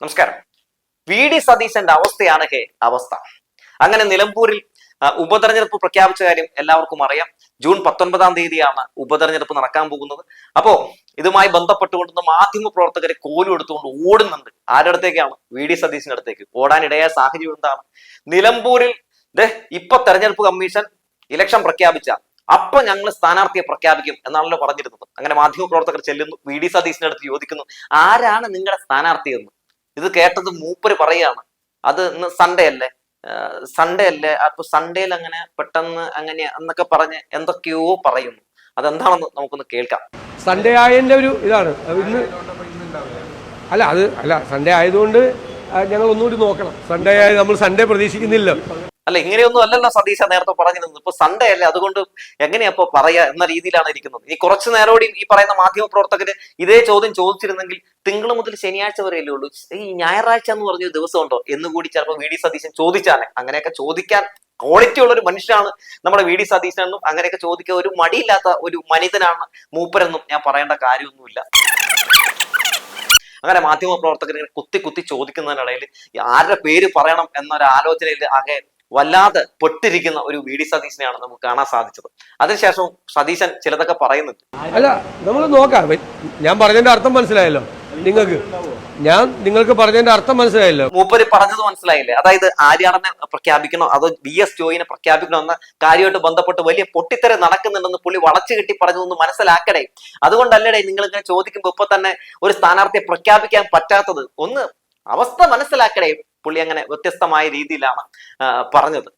നമസ്കാരം. വി.ഡി. സതീശന്റെ അവസ്ഥയാണ് അവസ്ഥ. അങ്ങനെ നിലമ്പൂരിൽ ഉപതെരഞ്ഞെടുപ്പ് പ്രഖ്യാപിച്ച കാര്യം എല്ലാവർക്കും അറിയാം. ജൂൺ 19 തീയതിയാണ് ഉപതെരഞ്ഞെടുപ്പ് നടക്കാൻ പോകുന്നത്. അപ്പോ ഇതുമായി ബന്ധപ്പെട്ടുകൊണ്ടുന്ന മാധ്യമ പ്രവർത്തകരെ കോലും എടുത്തുകൊണ്ട് ഓടുന്നുണ്ട്. ആരുടെ അടുത്തേക്കാണ്? വി.ഡി. സതീശന്റെ അടുത്തേക്ക്. ഓടാനിടയായ സാഹചര്യം എന്താണ്? നിലമ്പൂരിൽ ഇപ്പൊ തെരഞ്ഞെടുപ്പ് കമ്മീഷൻ ഇലക്ഷൻ പ്രഖ്യാപിച്ച അപ്പൊ ഞങ്ങൾ സ്ഥാനാർത്ഥിയെ പ്രഖ്യാപിക്കും എന്നാണല്ലോ പറഞ്ഞിരുന്നത്. അങ്ങനെ മാധ്യമ പ്രവർത്തകർ ചെല്ലുന്നു, വി.ഡി. സതീശന്റെ അടുത്ത് ചോദിക്കുന്നു, ആരാണ് നിങ്ങളുടെ സ്ഥാനാർത്ഥി എന്ന്. ഇത് കേട്ടത് മൂപ്പര് പറയാണ്, അത് ഇന്ന് സൺഡേ അല്ലേ, അപ്പൊ സൺഡേയിൽ അങ്ങനെ പെട്ടെന്ന് അങ്ങനെ എന്നൊക്കെ പറഞ്ഞ് എന്തൊക്കെയോ പറയുന്നു. അതെന്താണെന്ന് നമുക്കൊന്ന് കേൾക്കാം. സൺഡേ ആയതിന്റെ ഒരു ഇതാണ് ഇന്ന്. സൺഡേ ആയതുകൊണ്ട് ഞങ്ങൾ ഒന്നുകൂടി നോക്കണം. സൺഡേ ആയത് നമ്മൾ സൺഡേ പ്രതീക്ഷിക്കുന്നില്ല. അല്ല, ഇങ്ങനെയൊന്നും അല്ലല്ലോ സതീശ നേരത്തെ പറഞ്ഞിരുന്നത്. ഇപ്പൊ സൺഡേ അല്ലേ, അതുകൊണ്ട് എങ്ങനെയപ്പോ പറയാ എന്ന രീതിയിലാണ് ഇരിക്കുന്നത്. ഈ കുറച്ചു നേരോടെ ഈ പറയുന്ന മാധ്യമ പ്രവർത്തകര് ഇതേ ചോദ്യം ചോദിച്ചിരുന്നെങ്കിൽ തിങ്കൾ മുതൽ ശനിയാഴ്ച വരെയല്ലേ ഉള്ളൂ, ഈ ഞായറാഴ്ച എന്ന് പറഞ്ഞൊരു ദിവസം ഉണ്ടോ എന്ന് കൂടി ചിലപ്പോൾ വി.ഡി. സതീശൻ ചോദിച്ചാലേ. അങ്ങനെയൊക്കെ ചോദിക്കാൻ ക്വാളിറ്റി ഉള്ള ഒരു മനുഷ്യനാണ് നമ്മുടെ വി.ഡി. സതീശൻ എന്നും അങ്ങനെയൊക്കെ ചോദിക്കാൻ ഒരു മടിയില്ലാത്ത ഒരു മനിതനാണ് മൂപ്പരെന്നും ഞാൻ പറയേണ്ട കാര്യമൊന്നുമില്ല. അങ്ങനെ മാധ്യമ പ്രവർത്തകർ കുത്തി കുത്തി ചോദിക്കുന്നതിനിടയിൽ ആരുടെ പേര് പറയണം എന്നൊരു ആലോചനയിൽ ആകെ വല്ലാതെ പെട്ടിരിക്കുന്ന ഒരു വി.ഡി. സതീശനെയാണ് നമുക്ക് കാണാൻ സാധിച്ചത്. അതിനുശേഷം സതീശൻ ചിലതൊക്കെ പറയുന്നുണ്ട്. അല്ല, നമ്മൾ നോക്കാം. ഞാൻ പറഞ്ഞതിന്റെ അർത്ഥം മനസ്സിലായല്ലോ നിങ്ങൾക്ക് പറഞ്ഞതിന്റെ അർത്ഥം മനസ്സിലായല്ലോ. മൂപ്പര് പറഞ്ഞത് മനസ്സിലായില്ലേ? അതായത് ആര്യാടനെ പ്രഖ്യാപിക്കണോ അതോ വി.എസ്. ജോയിനെ പ്രഖ്യാപിക്കണോ എന്ന കാര്യമായിട്ട് ബന്ധപ്പെട്ട് വലിയ പൊട്ടിത്തെറി നടക്കുന്നുണ്ടെന്ന് പുള്ളി വളച്ചു കെട്ടി പറഞ്ഞതൊന്ന് മനസ്സിലാക്കടേ. അതുകൊണ്ടല്ലേ നിങ്ങൾ ഇങ്ങനെ ചോദിക്കുമ്പോ ഇപ്പൊ തന്നെ ഒരു സ്ഥാനാർത്ഥിയെ പ്രഖ്യാപിക്കാൻ പറ്റാത്തത്? ഒന്ന് അവസ്ഥ മനസ്സിലാക്കടേ. പുള്ളി അങ്ങനെ വ്യത്യസ്തമായ രീതിയിലാണ് പറഞ്ഞത്.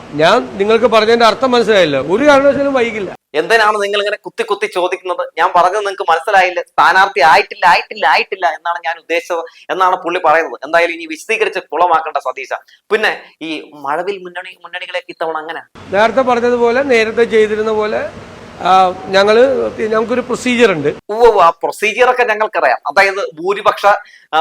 നിങ്ങൾക്ക് പറഞ്ഞതിന്റെ അർത്ഥം മനസ്സിലായില്ല, ഒരു കാരണവശാലും വൈകില്ല. എന്തിനാണ് നിങ്ങൾ ഇങ്ങനെ കുത്തി കുത്തി ചോദിക്കുന്നത്? ഞാൻ പറഞ്ഞത് നിങ്ങൾക്ക് മനസ്സിലായില്ല. സ്ഥാനാർത്ഥി ആയിട്ടില്ല എന്നാണ് ഞാൻ ഉദ്ദേശിച്ചത് എന്നാണ് പുള്ളി പറയുന്നത്. എന്തായാലും ഇനി വിശദീകരിച്ച് കുളമാക്കേണ്ട സതീശ. പിന്നെ ഈ മഴവിൽ മുന്നണികളെ ഇത്തവണ അങ്ങനെ നേരത്തെ പറഞ്ഞതുപോലെ, നേരത്തെ ചെയ്തിരുന്ന പോലെ ഞങ്ങൾക്കൊരു പ്രൊസീജിയർ ഉണ്ട്. ആ പ്രൊസീജിയറൊക്കെ ഞങ്ങൾക്കറിയാം. അതായത് ഭൂരിപക്ഷ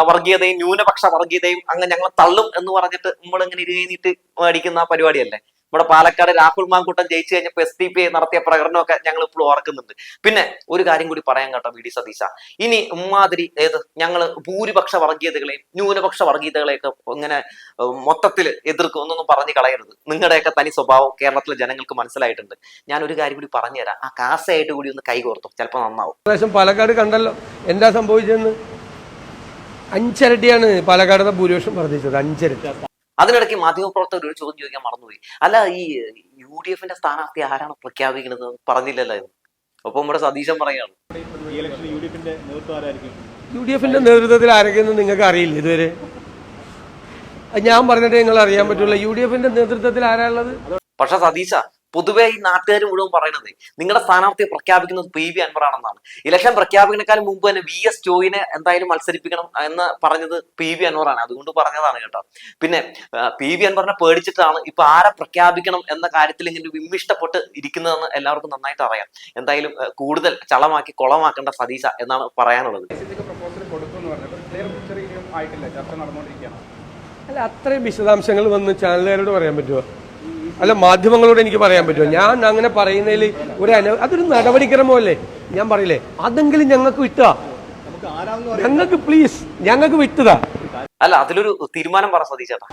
വർഗീയതയും ന്യൂനപക്ഷ വർഗീയതയും അങ്ങ് ഞങ്ങൾ തള്ളും എന്ന് പറഞ്ഞിട്ട് നമ്മളിങ്ങനെ ഇരുന്നിട്ട് മേടിക്കുന്ന പരിപാടിയല്ലേ. നമ്മുടെ പാലക്കാട് രാഹുൽ മാങ്കൂട്ടം ജയിച്ചു കഴിഞ്ഞപ്പോൾ SDPI നടത്തിയ പ്രകടനമൊക്കെ ഞങ്ങൾ ഇപ്പോഴും ഓർക്കുന്നുണ്ട്. പിന്നെ ഒരു കാര്യം കൂടി പറയാൻ കേട്ടോ വി.ഡി. സതീശ, ഇനി ഉമ്മാതിരി ഞങ്ങൾ ഭൂരിപക്ഷ വർഗീയതകളെയും ന്യൂനപക്ഷ വർഗീയതകളെയൊക്കെ ഇങ്ങനെ മൊത്തത്തിൽ എതിർക്കും എന്നൊന്നും പറഞ്ഞു കളയരുത്. നിങ്ങളുടെയൊക്കെ തനി സ്വഭാവം കേരളത്തിലെ ജനങ്ങൾക്ക് മനസ്സിലായിട്ടുണ്ട്. ഞാൻ ഒരു കാര്യം കൂടി പറഞ്ഞുതരാം. ആ കാസയായിട്ട് കൂടി ഒന്ന് കൈകോർത്തു, ചിലപ്പോൾ നന്നാവും. പാലക്കാട് കണ്ടല്ലോ എന്താ സംഭവിച്ചതെന്ന്. 5 ഇരട്ടിയാണ് പാലക്കാട് ഭൂരിപക്ഷം വർദ്ധിച്ചത്, 5 ഇരട്ടി. അതിനിടയ്ക്ക് മാധ്യമപ്രവർത്തകർ ഒരു ചോദ്യം ചോദിക്കാൻ മറന്നുപോയി. അല്ല, ഈ UDFന്റെ സ്ഥാനാർത്ഥി ആരാണ് പ്രഖ്യാപിക്കുന്നത് പറഞ്ഞില്ലല്ലോ എന്ന്. ഒപ്പം നമ്മുടെ സതീശൻ പറയാണ്, UDFന്റെ നേതൃത്വത്തിൽ ആരൊക്കെയെന്ന് നിങ്ങൾക്ക് അറിയില്ല ഇതുവരെ. ഞാൻ പറഞ്ഞിട്ട് നിങ്ങൾ അറിയാൻ പറ്റൂല UDFന്റെ നേതൃത്വത്തിൽ ആരാളുള്ളത്. പക്ഷെ സതീശ, പൊതുവെ ഈ നാട്ടുകാർ മുഴുവൻ പറയുന്നത് നിങ്ങളുടെ സ്ഥാനാർത്ഥിയെ പ്രഖ്യാപിക്കുന്നത് PV അൻവർ ആണെന്നാണ്. ഇലക്ഷൻ പ്രഖ്യാപിക്കുന്നതിനേക്കാളും മുമ്പ് തന്നെ വി.എസ്. ജോയിനെ എന്തായാലും മത്സരിപ്പിക്കണം എന്ന് പറഞ്ഞത് PV അൻവർ ആണ്. അതുകൊണ്ട് പറഞ്ഞതാണ് കേട്ടോ. പിന്നെ PV അൻവറിനെ പേടിച്ചിട്ടാണ് ഇപ്പൊ ആരെ പ്രഖ്യാപിക്കണം എന്ന കാര്യത്തിൽ ഇങ്ങനെ വിമ്മിഷ്ടപ്പെട്ട് ഇരിക്കുന്നതെന്ന് എല്ലാവർക്കും നന്നായിട്ട് അറിയാം. എന്തായാലും കൂടുതൽ ചളമാക്കി കൊളമാക്കേണ്ട സതീശ എന്നാണ് പറയാനുള്ളത്. അല്ല, അത്രയും വിശദാംശങ്ങൾ വന്ന് ചാനലുകാരോട് പറയാൻ പറ്റുമോ? അല്ല, മാധ്യമങ്ങളോട് എനിക്ക് പറയാൻ പറ്റുമോ? ഞാൻ അങ്ങനെ പറയുന്നതിൽ അതൊരു നടപടിക്രമമല്ലേ. ഞാൻ പറയില്ലേ, അതെങ്കിലും ഞങ്ങൾക്ക് വിട്ടുക, ഞങ്ങൾക്ക് പ്ലീസ്, ഞങ്ങൾക്ക് വിട്ടുതാ. അല്ല, അതിലൊരു തീരുമാനം പറ സതീശേട്ടാ.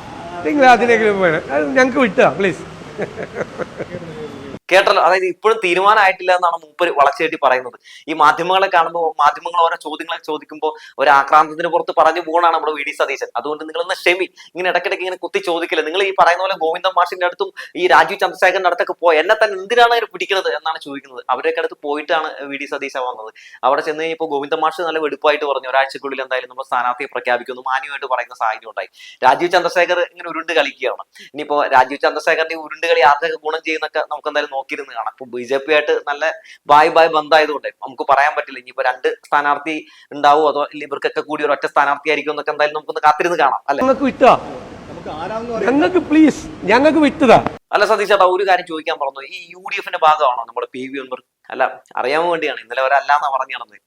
നിങ്ങൾ അതിനെങ്കിലും വേണം, ഞങ്ങൾക്ക് വിട്ടുക പ്ലീസ്. കേട്ടല്ലോ. അതായത് ഇപ്പോഴും തീരുമാനമായിട്ടില്ല എന്നാണ് മൂപ്പര് വളച്ചേട്ടി പറയുന്നത്. ഈ മാധ്യമങ്ങളെ കാണുമ്പോൾ മാധ്യമങ്ങൾ ഓരോ ചോദ്യങ്ങളെ ചോദിക്കുമ്പോൾ ഒരു ആക്രാന്തത്തിന് പുറത്ത് പറഞ്ഞു പോകണാണ് നമ്മുടെ വി.ഡി. സതീശൻ. അതുകൊണ്ട് നിങ്ങളൊന്ന് ക്ഷമി. ഇങ്ങനെ ഇടയ്ക്കിടയ്ക്ക് ഇങ്ങനെ കുത്തി ചോദിക്കില്ല. നിങ്ങൾ ഈ പറയുന്ന പോലെ ഗോവിന്ദൻ മാഷിന്റെ അടുത്തും ഈ രാജീവ് ചന്ദ്രശേഖരന്റെ അടുത്തൊക്കെ എന്നെ തന്നെ എന്തിനാണ് അവർ പിടിക്കുന്നത് എന്നാണ് ചോദിക്കുന്നത്. അവരൊക്കെ അടുത്ത് പോയിട്ടാണ് വി.ഡി. സതീശ വന്നത്. അവിടെ ചെന്ന് കഴിഞ്ഞപ്പോൾ ഗോവിന്ദൻ മാഷ് നല്ല വെടുപ്പായിട്ട് പറഞ്ഞു, ഒരാഴ്ചക്കുള്ളിൽ എന്തായാലും നമ്മൾ സ്ഥാനാർത്ഥിയെ പ്രഖ്യാപിക്കുന്നു, മാന്യമായിട്ട് പറയുന്ന സാഹചര്യം ഉണ്ടായി. രാജീവ് ചന്ദ്രശേഖർ ഇങ്ങനെ ഉരുണ്ട് കളിക്കുകയാണ്. ഇനിയിപ്പോ രാജീവ് ചന്ദ്രശേഖരന്റെ ഉരുണ്ട് കളി ആർക്കൊക്കെ ഗുണം ചെയ്യുന്നൊക്കെ നമുക്ക് എന്തായാലും നോക്കിയിരുന്ന് കാണാം. ഇപ്പൊ BJP ആയിട്ട് നല്ല ബായ് ബന്ധമായതുകൊണ്ട് നമുക്ക് പറയാൻ പറ്റില്ല ഇനിയിപ്പോ 2 സ്ഥാനാർത്ഥി ഉണ്ടാവോ അതോ ഇവർക്കൊക്കെ കൂടി ഒരു ഒറ്റ സ്ഥാനാർത്ഥി ആയിരിക്കും എന്നൊക്കെ എന്തായാലും നമുക്കൊന്ന് കാത്തിരുന്ന് കാണാം. അല്ലെ, ഞങ്ങൾക്ക് പ്ലീസ്, ഞങ്ങൾക്ക് വിട്ടുതാ. അല്ല സതീഷ് ചേട്ടാ, ഒരു കാര്യം ചോദിക്കാൻ പറഞ്ഞു. ഈ UDFന്റെ ഭാഗമാണോ നമ്മുടെ PV അൻവർ? അല്ല, അറിയാൻ വേണ്ടിയാണ്. ഇന്നലെ അവരല്ലാന്നാ പറഞ്ഞു നടന്നത്.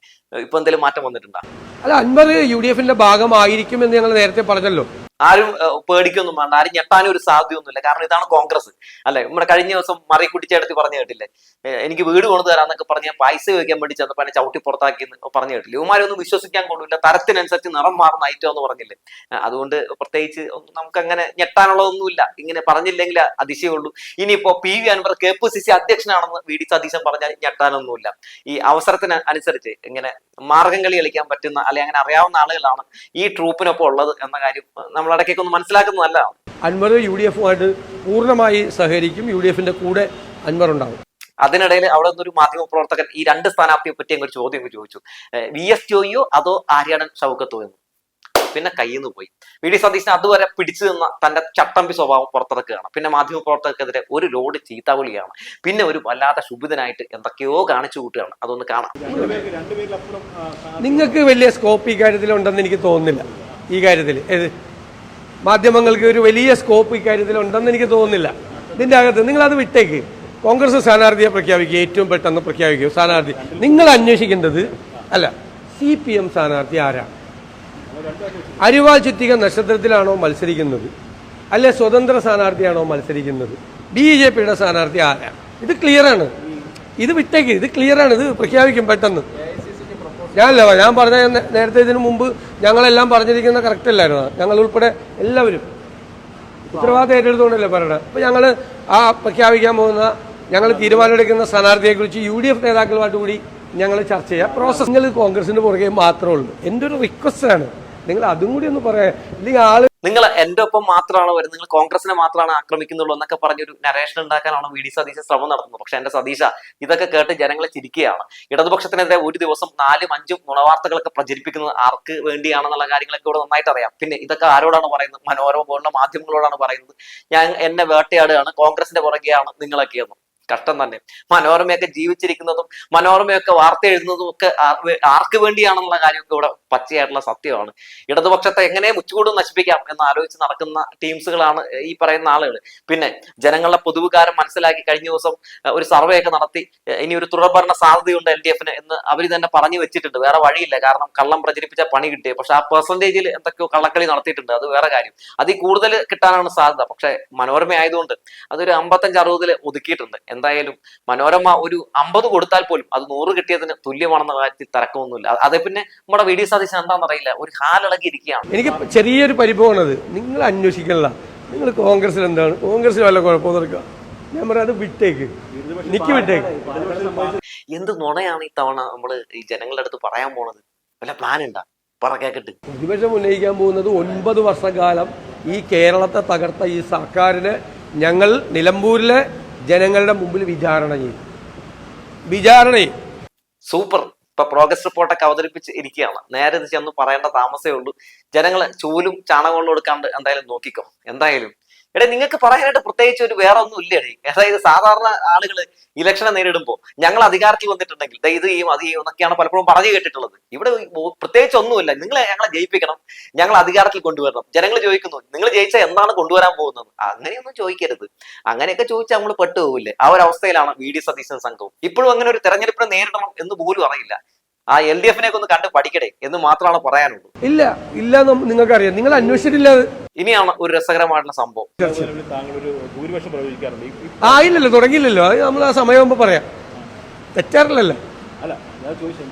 ഇപ്പൊ എന്തെങ്കിലും മാറ്റം വന്നിട്ടുണ്ടോ? അല്ല, അൻവർ UDFന്റെ ഭാഗമായിരിക്കും എന്ന് ഞങ്ങൾ നേരത്തെ പറഞ്ഞല്ലോ. ആരും പേടിക്കൊന്നും വേണ്ട, ആരും ഞെട്ടാനും ഒരു സാധ്യതയൊന്നുമില്ല. കാരണം ഇതാണ് കോൺഗ്രസ് അല്ലെ. നമ്മുടെ കഴിഞ്ഞ ദിവസം മറിക്കുട്ടിച്ചേടത്തി പറഞ്ഞു കേട്ടില്ലേ, എനിക്ക് വീട് കൊണ്ടു തരാന്നൊക്കെ പറഞ്ഞ പൈസ ചോദിക്കാൻ വേണ്ടി ചെന്നപ്പോ എന്നെ ചവിട്ടി പുറത്താക്കി എന്ന് പറഞ്ഞു കേട്ടില്ല. ഇവന്മാരൊന്നും വിശ്വസിക്കാൻ കൊള്ളില്ല, തരത്തിനനുസരിച്ച് നിറം മാറുന്ന ഐറ്റം എന്ന് പറഞ്ഞില്ലേ. അതുകൊണ്ട് പ്രത്യേകിച്ച് നമുക്ക് അങ്ങനെ ഞെട്ടാനുള്ളതൊന്നുമില്ല. ഇങ്ങനെ പറഞ്ഞില്ലെങ്കിൽ അതിശയമുള്ളൂ. ഇനിയിപ്പോ PV Anwar KPCC അധ്യക്ഷനാണെന്ന് VD Satheesan പറഞ്ഞാൽ ഞെട്ടാനൊന്നുമില്ല. ഈ അവസരത്തിന് അനുസരിച്ച് ഇങ്ങനെ മാർഗം കളി കളിക്കാൻ പറ്റുന്ന അല്ലെങ്കിൽ അങ്ങനെ അറിയാവുന്ന ആളുകളാണ് ഈ ട്രൂപ്പിനൊപ്പം ഉള്ളത് എന്ന കാര്യം നമ്മൾ ഇടയ്ക്കൊക്കെ ഒന്ന് മനസ്സിലാക്കുന്നതല്ല. അൻവർ UDF-ഉമായിട്ട് പൂർണ്ണമായി സഹകരിക്കും. UDF-ന്റെ കൂടെ അൻവർ ഉണ്ടാവും. അതിനിടയിൽ അവിടെ നിന്നൊരു മാധ്യമ പ്രവർത്തകൻ ഈ രണ്ട് സ്ഥാനാർത്ഥിയെ പറ്റി ഒരു ചോദ്യം ചോദിച്ചു, VS ജോയിയോ അതോ ആര്യാടൻ ഷൗക്കത്തോ എന്ന്. പിന്നെ കയ്യിൽ നിന്ന് പോയി. VD സതീശൻ അതുവരെ പിടിച്ചു നിന്ന തന്റെ ചട്ടമ്പി സ്വഭാവം പുറത്തിറക്കുകയാണ്. പിന്നെ മാധ്യമ പ്രവർത്തകർക്കെതിരെ ഒരു ലോഡ് ചീത്താവിളിയാണ്. പിന്നെ ഒരു വല്ലാത്ത ശുഭിതനായിട്ട് എന്തൊക്കെയോ കാണിച്ചു കൂട്ടുകയാണ്. അതൊന്ന് കാണാം. നിങ്ങൾക്ക് വലിയ സ്കോപ്പ് ഈ കാര്യത്തിൽ ഉണ്ടെന്ന് എനിക്ക് തോന്നുന്നില്ല. ഈ കാര്യത്തിൽ മാധ്യമങ്ങൾക്ക് ഒരു വലിയ സ്കോപ്പ് ഇക്കാര്യത്തിൽ ഉണ്ടെന്ന് എനിക്ക് തോന്നുന്നില്ല. ഇതിൻ്റെ അകത്ത് നിങ്ങളത് വിട്ടേക്ക്. കോൺഗ്രസ് സ്ഥാനാർത്ഥിയെ പ്രഖ്യാപിക്കുക, ഏറ്റവും പെട്ടെന്ന് പ്രഖ്യാപിക്കുക സ്ഥാനാർത്ഥി. നിങ്ങൾ അന്വേഷിക്കേണ്ടത് അല്ല, CPM സ്ഥാനാർത്ഥി ആരാണ്? അരിവാൾ ചുറ്റിക നക്ഷത്രത്തിലാണോ മത്സരിക്കുന്നത്, അല്ലെ സ്വതന്ത്ര സ്ഥാനാർത്ഥിയാണോ മത്സരിക്കുന്നത്, BJPയുടെ സ്ഥാനാർത്ഥി ആരാണ്? ഇത് ക്ലിയറാണ്. ഇത് വിട്ടേക്ക്, ഇത് ക്ലിയറാണ്. ഇത് പ്രഖ്യാപിക്കും പെട്ടെന്ന്. ഞാൻ പറഞ്ഞ നേരത്തെ ഇതിനു മുമ്പ് ഞങ്ങളെല്ലാം പറഞ്ഞിരിക്കുന്ന കറക്റ്റ് അല്ലായിരുന്നു. ഞങ്ങൾ ഉൾപ്പെടെ എല്ലാവരും ഉത്തരവാദിത്തം ഏറ്റെടുത്തുകൊണ്ടല്ലേ പറയണത്. അപ്പൊ ഞങ്ങൾ ആ പ്രഖ്യാപിക്കാൻ പോകുന്ന, ഞങ്ങൾ തീരുമാനമെടുക്കുന്ന സ്ഥാനാർത്ഥിയെക്കുറിച്ച് UDF നേതാക്കളുമായിട്ട് കൂടി ഞങ്ങൾ ചർച്ച ചെയ്യാം. പ്രോസസ് നിങ്ങൾ കോൺഗ്രസിന്റെ പുറകെ മാത്രമേ ഉള്ളൂ. എൻ്റെ ഒരു റിക്വസ്റ്റാണ്, നിങ്ങൾ അതും കൂടി ഒന്ന് പറയാം. ഇല്ലെങ്കിൽ നിങ്ങൾ എന്റെ ഒപ്പം മാത്രമാണ് വരുന്നത്, നിങ്ങൾ കോൺഗ്രസിനെ മാത്രമാണ് ആക്രമിക്കുന്നുള്ളൂ എന്നൊക്കെ പറഞ്ഞൊരു നരേഷൻ ഉണ്ടാക്കാനാണ് VD സതീശൻ ശ്രമം നടത്തുന്നത്. പക്ഷെ എന്റെ സതീശ, ഇതൊക്കെ കേട്ട് ജനങ്ങളെ ചിരിക്കുകയാണ്. ഇടതുപക്ഷത്തിനെതിരെ ഒരു ദിവസം 4, 5 നുണവാർത്തകളൊക്കെ പ്രചരിപ്പിക്കുന്നത് ആർക്ക് വേണ്ടിയാണെന്നുള്ള കാര്യങ്ങളൊക്കെ ഇവിടെ നന്നായിട്ട് അറിയാം. പിന്നെ ഇതൊക്കെ ആരോടാണ് പറയുന്നത്? മനോരമ പോലുള്ള മാധ്യമങ്ങളോടാണ് പറയുന്നത്. എന്നെ വേട്ടയാടുകയാണ്, കോൺഗ്രസിന്റെ പുറകെയാണ് നിങ്ങളൊക്കെയെന്ന്. കഷ്ടം തന്നെ. മനോരമയൊക്കെ ജീവിച്ചിരിക്കുന്നതും മനോരമയൊക്കെ വാർത്ത എഴുതുന്നതും ഒക്കെ ആർക്ക് വേണ്ടിയാണെന്നുള്ള കാര്യമൊക്കെ ഇവിടെ പച്ചയായിട്ടുള്ള സത്യമാണ്. ഇടതുപക്ഷത്തെ എങ്ങനെ മുച്ചുകൂടും നശിപ്പിക്കാം എന്ന് ആലോചിച്ച് നടക്കുന്ന ടീംസുകളാണ് ഈ പറയുന്ന ആളുകൾ. പിന്നെ ജനങ്ങളുടെ പൊതുവികാരം മനസ്സിലാക്കി കഴിഞ്ഞ ദിവസം ഒരു സർവേ ഒക്കെ നടത്തി ഇനി ഒരു തുടർഭരണ സാധ്യതയുണ്ട് LDF-ന് എന്ന് അവർ തന്നെ പറഞ്ഞു വെച്ചിട്ടുണ്ട്. വേറെ വഴിയില്ല, കാരണം കള്ളം പ്രചരിപ്പിച്ച പണി കിട്ടിയത്. പക്ഷെ ആ പെർസെന്റേജിൽ എന്തൊക്കെയോ കള്ളക്കളി നടത്തിയിട്ടുണ്ട്, അത് വേറെ കാര്യം. അതിൽ കൂടുതൽ കിട്ടാനാണ് സാധ്യത. പക്ഷെ മനോരമ ആയതുകൊണ്ട് അതൊരു 55-60 ഒതുക്കിയിട്ടുണ്ട്. എന്തായാലും മനോരമ ഒരു 50 കൊടുത്താൽ പോലും അത് 100 കിട്ടിയതിന് തുല്യമാണെന്ന കാര്യത്തിൽ തർക്കമൊന്നുമില്ല. അതേ പിന്നെ നമ്മുടെ VD സതീശൻ എന്താണെന്നറിയില്ല, ഒരു ഹാലിളകി ഇരിക്കുകയാണ്. എനിക്ക് ചെറിയൊരു പരിഭവമാണത്. നിങ്ങൾ അന്വേഷിക്കണില്ല. നിങ്ങൾ കോൺഗ്രസിൽ എന്താണ്, കോൺഗ്രസിൽ വല്ല കുഴപ്പമൊന്നും എടുക്കുക. ഞാൻ പറയാം, അത് വിട്ടേക്ക്, എനിക്ക് വിട്ടേക്ക്. എന്ത് നുണയാണ് ഇത്തവണ നമ്മള് ഈ ജനങ്ങളുടെ അടുത്ത് പറയാൻ പോണത്? വല്ല പ്ലാൻ ഉണ്ടാ? പറ കേക്കട്ട്. പ്രതിപക്ഷം ഉന്നയിക്കാൻ പോകുന്നത് 9 വർഷക്കാലം ഈ കേരളത്തെ തകർത്ത ഈ സർക്കാരിനെ ഞങ്ങൾ നിലമ്പൂരിലെ ജനങ്ങളുടെ മുമ്പിൽ വിചാരണ ചെയ്യും. സൂപ്പർ. ഇപ്പൊ പ്രോഗ്രസ് റിപ്പോർട്ടൊക്കെ അവതരിപ്പിച്ച് ഇരിക്കുകയാണ്. നേരെ ചെന്ന് പറയേണ്ട താമസമേ ഉള്ളൂ. ജനങ്ങളെ ചൂലും ചാണകവെള്ളം എടുക്കാണ്ട് എന്തായാലും നോക്കിക്കോ. എന്തായാലും നിങ്ങൾക്ക് പറയാനായിട്ട് പ്രത്യേകിച്ച് ഒരു വേറെ ഒന്നും ഇല്ലേ? അതായത് സാധാരണ ആളുകൾ ഇലക്ഷനെ നേരിടുമ്പോൾ ഞങ്ങൾ അധികാരത്തിൽ വന്നിട്ടുണ്ടെങ്കിൽ ഇത് ചെയ്യും അത് ചെയ്യും എന്നൊക്കെയാണ് പലപ്പോഴും പറഞ്ഞു കേട്ടിട്ടുള്ളത്. ഇവിടെ പ്രത്യേകിച്ച് ഒന്നുമില്ല. ഞങ്ങളെ ജയിപ്പിക്കണം, ഞങ്ങൾ അധികാരത്തിൽ കൊണ്ടുവരണം. ജനങ്ങൾ ചോദിക്കുന്നു, നിങ്ങൾ ജയിച്ചാൽ എന്താണ് കൊണ്ടുവരാൻ പോകുന്നത്? അങ്ങനെയൊന്നും ചോദിക്കരുത്. അങ്ങനെയൊക്കെ ചോദിച്ചാൽ നമ്മൾ പെട്ടുപോകില്ലേ? ആ ഒരു അവസ്ഥയിലാണ് VD സതീശൻ സംഘവും. ഇപ്പോഴും അങ്ങനെ ഒരു തെരഞ്ഞെടുപ്പിനെ നേരിടണം എന്ന് പോലും അറിയില്ല. ആ LDF-നെ ഒന്ന് കണ്ട് പഠിക്കട്ടെ എന്ന് മാത്രമാണ് പറയാനുള്ളൂ. ഇല്ല നിങ്ങൾക്കറിയാം, നിങ്ങൾ അന്വേഷിച്ചിട്ടില്ല. ഇനിയാണ് ഒരു രസകരമായിട്ടുള്ള സംഭവം. ഇല്ലല്ലോ, തുടങ്ങിയില്ലല്ലോ. അത് നമ്മൾ ആ സമയമാകുമ്പോ പറയാം. തെറ്റാറില്ലല്ലോ,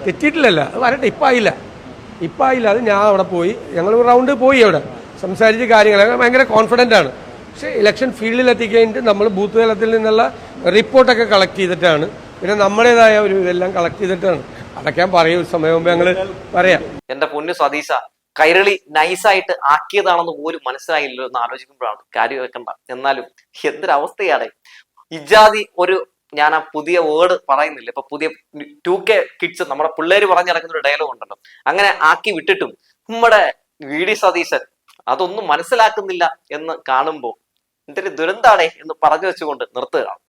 തെറ്റിയിട്ടില്ലല്ലോ. അത് വരട്ടെ. ഇപ്പം ആയില്ല. അത് ഞാൻ അവിടെ പോയി, ഞങ്ങൾ റൗണ്ട് പോയി, അവിടെ സംസാരിച്ച കാര്യങ്ങൾ ഭയങ്കര കോൺഫിഡൻ്റ് ആണ്. പക്ഷേ ഇലക്ഷൻ ഫീൽഡിൽ എത്തിക്കഴിഞ്ഞിട്ട് നമ്മൾ ബൂത്ത് തലത്തിൽ നിന്നുള്ള റിപ്പോർട്ടൊക്കെ കളക്ട് ചെയ്തിട്ടാണ്, പിന്നെ നമ്മുടേതായ ഒരു ഇതെല്ലാം കളക്ട് ചെയ്തിട്ടാണ്. അതൊക്കെ ഞാൻ പറയും, സമയം ഞങ്ങള് പറയാം. എന്റെ പൊന്നു സതീശ, കൈരളി നൈസായിട്ട് ആക്കിയതാണെന്ന് പോലും മനസ്സിലായില്ലോ എന്ന് ആലോചിക്കുമ്പോഴാണ് കാര്യം വെക്കണ്ട. എന്നാലും എന്തൊരവസ്ഥയാണ് ഇജാതി ഒരു, ഞാൻ ആ പുതിയ വേർഡ് പറയുന്നില്ല, ഇപ്പൊ പുതിയ 2K കിഡ്സ് നമ്മുടെ പിള്ളേര് പറഞ്ഞിറങ്ങുന്ന ഒരു ഡയലോഗ് ഉണ്ടല്ലോ, അങ്ങനെ ആക്കി വിട്ടിട്ടും നമ്മുടെ VD സതീശൻ അതൊന്നും മനസ്സിലാക്കുന്നില്ല എന്ന് കാണുമ്പോൾ എന്തൊരു ദുരന്താണേ എന്ന് പറഞ്ഞു വെച്ചുകൊണ്ട് നിർത്തുകയാണ്.